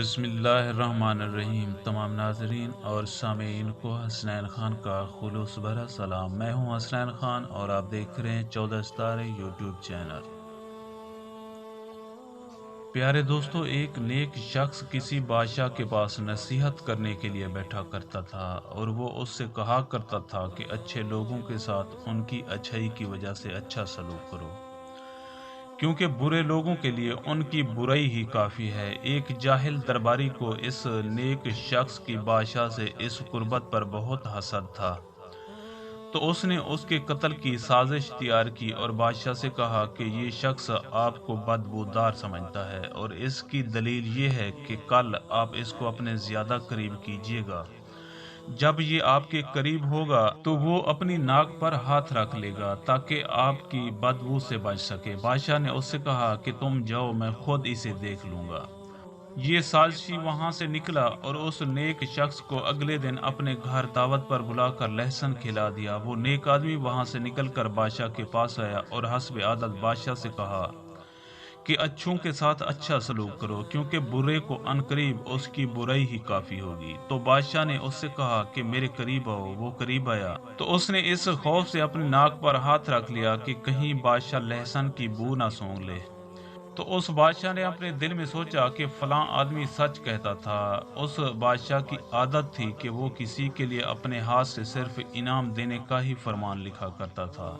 بسم اللہ الرحمن الرحیم۔ تمام ناظرین اور سامعین کو حسنین خان کا خلوص بھرا سلام۔ میں ہوں حسنین خان اور آپ دیکھ رہے ہیں 14 ستارے یوٹیوب چینل۔ پیارے دوستو، ایک نیک شخص کسی بادشاہ کے پاس نصیحت کرنے کے لیے بیٹھا کرتا تھا اور وہ اس سے کہا کرتا تھا کہ اچھے لوگوں کے ساتھ ان کی اچھائی کی وجہ سے اچھا سلوک کرو، کیونکہ برے لوگوں کے لیے ان کی برائی ہی کافی ہے۔ ایک جاہل درباری کو اس نیک شخص کی بادشاہ سے اس قربت پر بہت حسد تھا، تو اس نے اس کے قتل کی سازش تیار کی اور بادشاہ سے کہا کہ یہ شخص آپ کو بدبودار سمجھتا ہے اور اس کی دلیل یہ ہے کہ کل آپ اس کو اپنے زیادہ قریب کیجیے گا۔ جب یہ آپ کے قریب ہوگا تو وہ اپنی ناک پر ہاتھ رکھ لے گا تاکہ آپ کی بدبو سے بچ سکے۔ بادشاہ نے اس سے کہا کہ تم جاؤ، میں خود اسے دیکھ لوں گا۔ یہ سازشی وہاں سے نکلا اور اس نیک شخص کو اگلے دن اپنے گھر دعوت پر بلا کر لہسن کھلا دیا۔ وہ نیک آدمی وہاں سے نکل کر بادشاہ کے پاس آیا اور حسب عادت بادشاہ سے کہا کہ اچھوں کے ساتھ اچھا سلوک کرو، کیونکہ برے کو عنقریب اس کی برائی ہی کافی ہوگی۔ تو بادشاہ نے اس سے کہا کہ میرے قریب آؤ۔ وہ قریب آیا تو اس نے اس خوف سے اپنی ناک پر ہاتھ رکھ لیا کہ کہیں بادشاہ لہسن کی بو نہ سونگھ لے۔ تو اس بادشاہ نے اپنے دل میں سوچا کہ فلاں آدمی سچ کہتا تھا۔ اس بادشاہ کی عادت تھی کہ وہ کسی کے لیے اپنے ہاتھ سے صرف انعام دینے کا ہی فرمان لکھا کرتا تھا،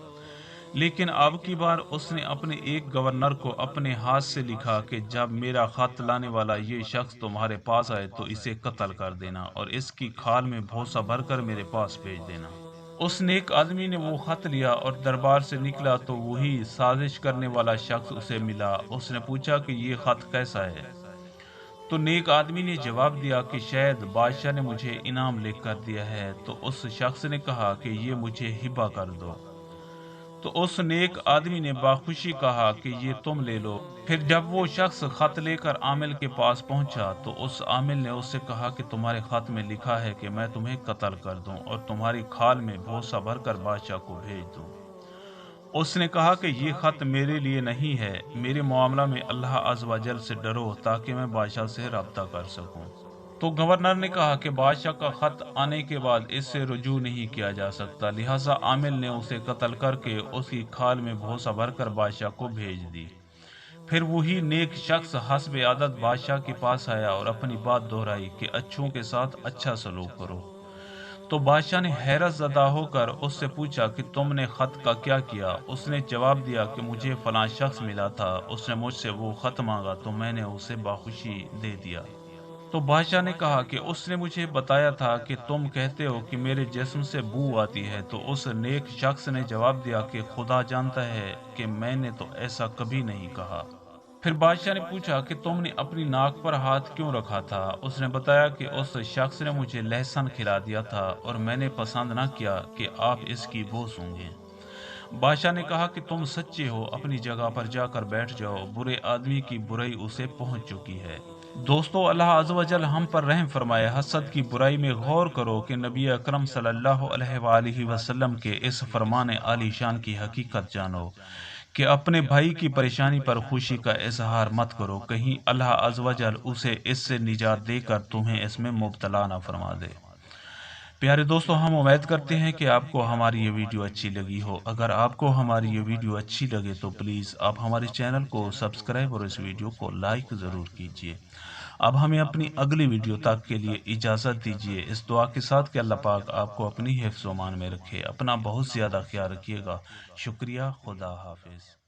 لیکن اب کی بار اس نے اپنے ایک گورنر کو اپنے ہاتھ سے لکھا کہ جب میرا خط لانے والا یہ شخص تمہارے پاس آئے تو اسے قتل کر دینا اور اس کی کھال میں بھوسا بھر کر میرے پاس بھیج دینا۔ اس نیک آدمی نے وہ خط لیا اور دربار سے نکلا تو وہی سازش کرنے والا شخص اسے ملا۔ اس نے پوچھا کہ یہ خط کیسا ہے؟ تو نیک آدمی نے جواب دیا کہ شاید بادشاہ نے مجھے انعام لکھ کر دیا ہے۔ تو اس شخص نے کہا کہ یہ مجھے ہبہ کر دو۔ تو اس نیک آدمی نے باخوشی کہا کہ یہ تم لے لو۔ پھر جب وہ شخص خط لے کر عامل کے پاس پہنچا تو اس عامل نے اس سے کہا کہ تمہارے خط میں لکھا ہے کہ میں تمہیں قتل کر دوں اور تمہاری کھال میں بھوسا بھر کر بادشاہ کو بھیج دوں۔ اس نے کہا کہ یہ خط میرے لیے نہیں ہے، میرے معاملہ میں اللہ عز و جل سے ڈرو تاکہ میں بادشاہ سے رابطہ کر سکوں۔ تو گورنر نے کہا کہ بادشاہ کا خط آنے کے بعد اس سے رجوع نہیں کیا جا سکتا، لہٰذا عامل نے اسے قتل کر کے اس کی کھال میں بھوسا بھر کر بادشاہ کو بھیج دی۔ پھر وہی نیک شخص حسب عادت بادشاہ کے پاس آیا اور اپنی بات دہرائی کہ اچھوں کے ساتھ اچھا سلوک کرو۔ تو بادشاہ نے حیرت زدہ ہو کر اس سے پوچھا کہ تم نے خط کا کیا کیا؟ اس نے جواب دیا کہ مجھے فلاں شخص ملا تھا، اس نے مجھ سے وہ خط مانگا تو میں نے اسے باخوشی دے دیا۔ تو بادشاہ نے کہا کہ اس نے مجھے بتایا تھا کہ تم کہتے ہو کہ میرے جسم سے بو آتی ہے۔ تو اس نیک شخص نے جواب دیا کہ خدا جانتا ہے کہ میں نے تو ایسا کبھی نہیں کہا۔ پھر بادشاہ نے پوچھا کہ تم نے اپنی ناک پر ہاتھ کیوں رکھا تھا؟ اس نے بتایا کہ اس شخص نے مجھے لہسن کھلا دیا تھا اور میں نے پسند نہ کیا کہ آپ اس کی بو سونگھیں۔ بادشاہ نے کہا کہ تم سچے ہو، اپنی جگہ پر جا کر بیٹھ جاؤ، برے آدمی کی برائی اسے پہنچ چکی ہے۔ دوستو، اللہ عز و جل ہم پر رحم فرمائے۔ حسد کی برائی میں غور کرو کہ نبی اکرم صلی اللہ علیہ وآلہ وسلم کے اس فرمان عالی شان کی حقیقت جانو کہ اپنے بھائی کی پریشانی پر خوشی کا اظہار مت کرو، کہیں اللہ عز و جل اسے اس سے نجات دے کر تمہیں اس میں مبتلا نہ فرما دے۔ پیارے دوستو، ہم امید کرتے ہیں کہ آپ کو ہماری یہ ویڈیو اچھی لگی ہو۔ اگر آپ کو ہماری یہ ویڈیو اچھی لگے تو پلیز آپ ہمارے چینل کو سبسکرائب اور اس ویڈیو کو لائک ضرور کیجیے۔ اب ہمیں اپنی اگلی ویڈیو تک کے لیے اجازت دیجیے، اس دعا کے ساتھ کہ اللہ پاک آپ کو اپنی حفظ و امان میں رکھے۔ اپنا بہت زیادہ خیال رکھیے گا۔ شکریہ، خدا حافظ۔